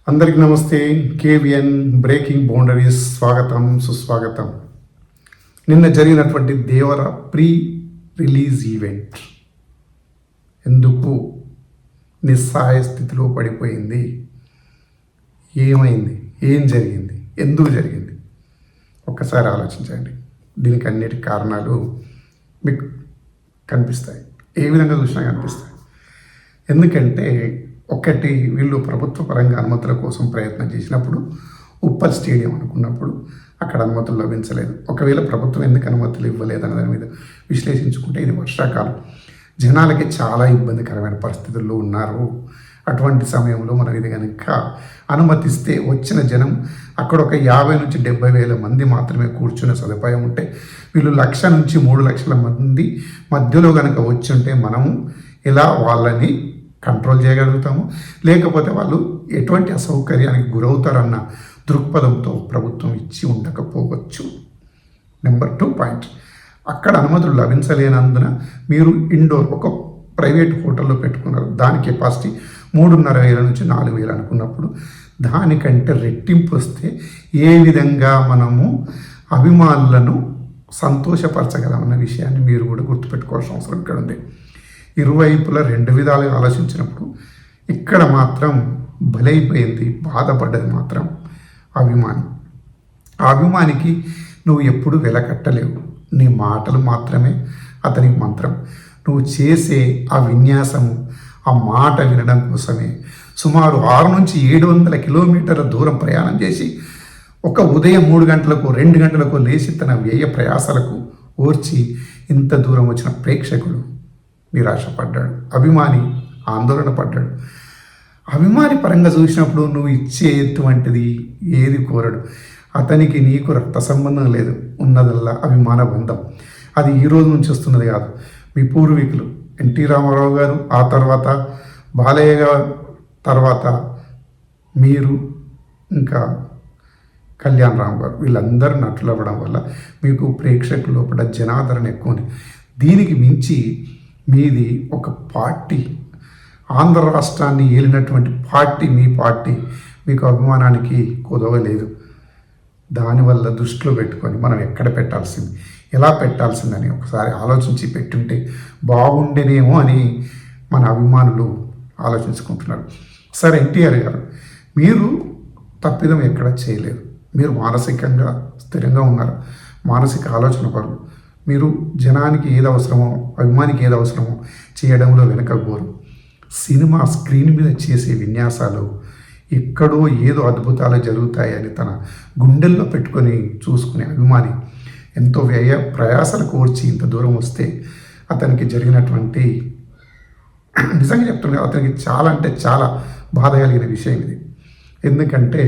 అందరికీ నమస్తే. KVN breaking boundaries స్వాగతం సుస్వాగతం. నిన్న జరిగినటువంటి దేవర ప్రీ రిలీజ్ ఈవెంట్ ఎందుకు నిస్సహాయ స్థితిలో పడిపోయింది? ఏమైంది? ఏం జరిగింది? ఎందుకు జరిగింది? ఒక్కసారి ఆలోచించండి. దీనికి అన్నిటి కారణాలు మీకు కనిపిస్తాయి. ఏ విధంగా చూసినా కనిపిస్తాయి. ఎందుకంటే ఒకటి, వీళ్ళు ప్రభుత్వ పరంగా అనుమతుల కోసం ప్రయత్నం చేసినప్పుడు ఉప్పల్ స్టేడియం అనుకున్నప్పుడు అక్కడ అనుమతులు లభించలేదు. ఒకవేళ ప్రభుత్వం ఎందుకు అనుమతులు ఇవ్వలేదన్న దాని మీద విశ్లేషించుకుంటే ఇది వర్షాకాలం, జనాలకి చాలా ఇబ్బందికరమైన పరిస్థితుల్లో ఉన్నారు. అటువంటి సమయంలో మనం ఇది కనుక అనుమతిస్తే వచ్చిన జనం అక్కడ ఒక 50 నుంచి 70 వేల మంది మాత్రమే కూర్చునే సదుపాయం ఉంటే, వీళ్ళు 1,00,000 నుంచి 3 లక్షల మంది మధ్యలో కనుక వచ్చి ఉంటే మనము ఇలా వాళ్ళని కంట్రోల్ చేయగలుగుతాము. లేకపోతే వాళ్ళు ఎటువంటి అసౌకర్యానికి గురవుతారన్న దృక్పథంతో ప్రభుత్వం ఇచ్చి ఉండకపోవచ్చు. నెంబర్ 2 పాయింట్, అక్కడ అనుమతులు లభించలేనందున మీరు ఇండోర్ ఒక ప్రైవేట్ హోటల్లో పెట్టుకున్నారు. దాని కెపాసిటీ 3,500 నుంచి 4,000 అనుకున్నప్పుడు దానికంటే రెట్టింపు వస్తే ఏ విధంగా మనము అభిమానులను సంతోషపరచగలమన్న విషయాన్ని మీరు కూడా గుర్తుపెట్టుకోవాల్సిన అవసరం ఇక్కడ ఉంది. ఇరువైపులా 2 విధాలుగా ఆలోచించినప్పుడు ఇక్కడ మాత్రం బలైపోయింది, బాధపడ్డది మాత్రం అభిమాని. ఆ అభిమానికి నువ్వు ఎప్పుడు వెలకట్టలేవు. నీ మాటలు మాత్రమే అతనికి మంత్రం. నువ్వు చేసే ఆ విన్యాసము, ఆ మాట వినడం కోసమే సుమారు 6 నుంచి 700 కిలోమీటర్ల దూరం ప్రయాణం చేసి ఒక ఉదయం 3 గంటలకు 2 గంటలకు లేచి తన వ్యయ ప్రయాసాలకు ఓర్చి ఇంత దూరం వచ్చిన ప్రేక్షకుడు నిరాశపడ్డాడు, అభిమాని ఆందోళన పడ్డాడు. అభిమాని పరంగా చూసినప్పుడు నువ్వు ఇచ్చేటువంటిది ఏది కోరడు. అతనికి నీకు రక్త సంబంధం లేదు, ఉన్నదల్లా అభిమాన బంధం. అది ఈ రోజు నుంచి వస్తున్నది కాదు. మీ పూర్వీకులు ఎన్టీ రామారావు గారు, ఆ తర్వాత బాలయ్య గారు, తర్వాత మీరు, ఇంకా కళ్యాణ్ రామ్ గారు, వీళ్ళందరూ నటులు అవ్వడం వల్ల మీకు ప్రేక్షకుల లోపల జనాదరణ ఎక్కువ ఉంది. దీనికి మించి మీది ఒక పార్టీ, ఆంధ్ర రాష్ట్రాన్ని ఏలినటువంటి పార్టీ, మీ పార్టీ మీకు అభిమానానికి కుదవలేదు. దానివల్ల దృష్టిలో పెట్టుకొని మనం ఎక్కడ పెట్టాల్సింది, ఎలా పెట్టాల్సిందని ఒకసారి ఆలోచించి పెట్టుంటే బాగుండేనేమో అని మన అభిమానులు ఆలోచించుకుంటున్నారు. సరే, ఎన్టీఆర్ గారు, మీరు తప్పిదం ఎక్కడ చేయలేదు. మీరు మానసికంగా స్థిరంగా ఉన్నారు, మానసిక ఆలోచన పరులు. మీరు జనానికి ఏది అవసరమో, అభిమానికి ఏది అవసరమో చేయడంలో వెనకపోరు. సినిమా స్క్రీన్ మీద చేసే విన్యాసాలు ఎక్కడో ఏదో అద్భుతాలు జరుగుతాయని తన గుండెల్లో పెట్టుకొని చూసుకునే అభిమాని ఎంతో వ్యయ ప్రయాసాలు కోర్చి ఇంత దూరం వస్తే అతనికి జరిగినటువంటి, నిజంగా చెప్తున్నా, అతనికి చాలా అంటే చాలా బాధ కలిగిన విషయం ఇది. ఎందుకంటే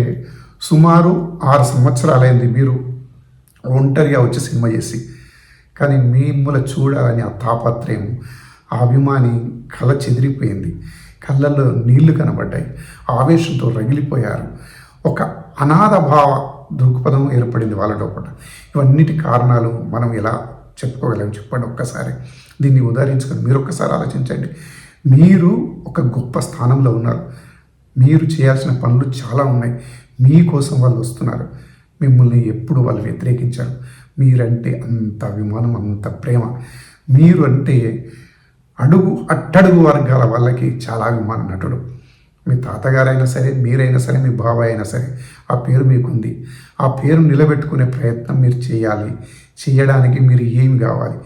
సుమారు 6 సంవత్సరాలైంది మీరు ఒంటరిగా వచ్చి సినిమా చేసి, కానీ మిమ్మల్ని చూడాలని ఆ తాపత్రయం, ఆ అభిమాని కళ చెదిరిపోయింది, కళ్ళల్లో నీళ్లు కనబడ్డాయి, ఆవేశంతో రగిలిపోయారు. ఒక అనాథ భావ దృక్పథం ఏర్పడింది వాళ్ళ లోపల. ఇవన్నిటి కారణాలు మనం ఎలా చెప్పుకోగలం చెప్పండి ఒక్కసారి. దీన్ని ఉదాహరించుకొని మీరు ఒక్కసారి ఆలోచించండి. మీరు ఒక గొప్ప స్థానంలో ఉన్నారు, మీరు చేయాల్సిన పనులు చాలా ఉన్నాయి, మీకోసం వాళ్ళు వస్తున్నారు. మిమ్మల్ని ఎప్పుడు వాళ్ళు వ్యతిరేకించారు. మీరంటే అంత అభిమానం, అంత ప్రేమ. మీరు అంటే అట్టడుగు వర్గాల వాళ్ళకి చాలా అభిమానం. నటుడు మీ తాతగారైనా సరే, మీరైనా సరే, మీ బాబాయ్ అయినా సరే, ఆ పేరు మీకుంది. ఆ పేరు నిలబెట్టుకునే ప్రయత్నం మీరు చేయాలి. చేయడానికి మీరు ఏమి కావాలి?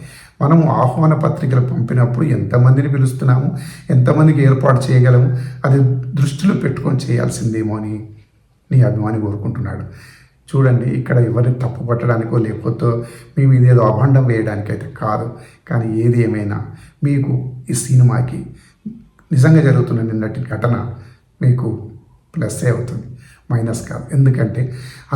మనము ఆహ్వాన పత్రికలు పంపినప్పుడు ఎంతమందిని పిలుస్తున్నాము, ఎంతమందికి ఏర్పాటు చేయగలము, అది దృష్టిలో పెట్టుకొని చేయాల్సిందేమో అని నీ అభిమాని కోరుకుంటున్నాడు. చూడండి, ఇక్కడ ఎవరిని తప్పు పట్టడానికో లేకపోతే మీ మీద ఏదో అభండం వేయడానికైతే కాదు. కానీ ఏది ఏమైనా మీకు ఈ సినిమాకి నిజంగా జరుగుతున్న నిన్నటి ఘటన మీకు ప్లస్సే అవుతుంది, మైనస్ కాదు. ఎందుకంటే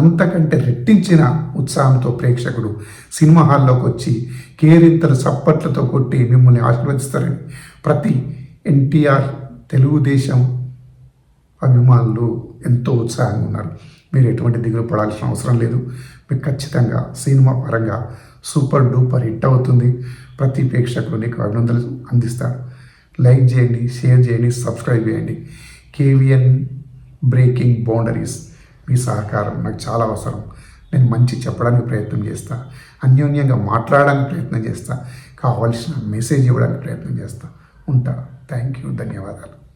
అంతకంటే రెట్టించిన ఉత్సాహంతో ప్రేక్షకుడు సినిమా హాల్లోకి వచ్చి కేరింతలు చప్పట్లతో కొట్టి మిమ్మల్ని ఆశీర్వదిస్తారని ప్రతి ఎన్టీఆర్ తెలుగుదేశం అభిమానులు ఎంతో ఉత్సాహంగా ఉన్నారు. మీరు ఎటువంటి దిగులు పడాల్సిన అవసరం లేదు. మీకు ఖచ్చితంగా సినిమా పరంగా సూపర్ డూపర్ హిట్ అవుతుంది. ప్రతి ప్రేక్షకులు నీకు అభినందనలు అందిస్తారు. లైక్ చేయండి, షేర్ చేయండి, సబ్స్క్రైబ్ చేయండి. KVN breaking boundaries. మీ సహకారం నాకు చాలా అవసరం. నేను మంచి చెప్పడానికి ప్రయత్నం చేస్తా, అన్యోన్యంగా మాట్లాడడానికి ప్రయత్నం చేస్తా, కావాల్సిన మెసేజ్ ఇవ్వడానికి ప్రయత్నం చేస్తా. ఉంటా. Thank you. ధన్యవాదాలు.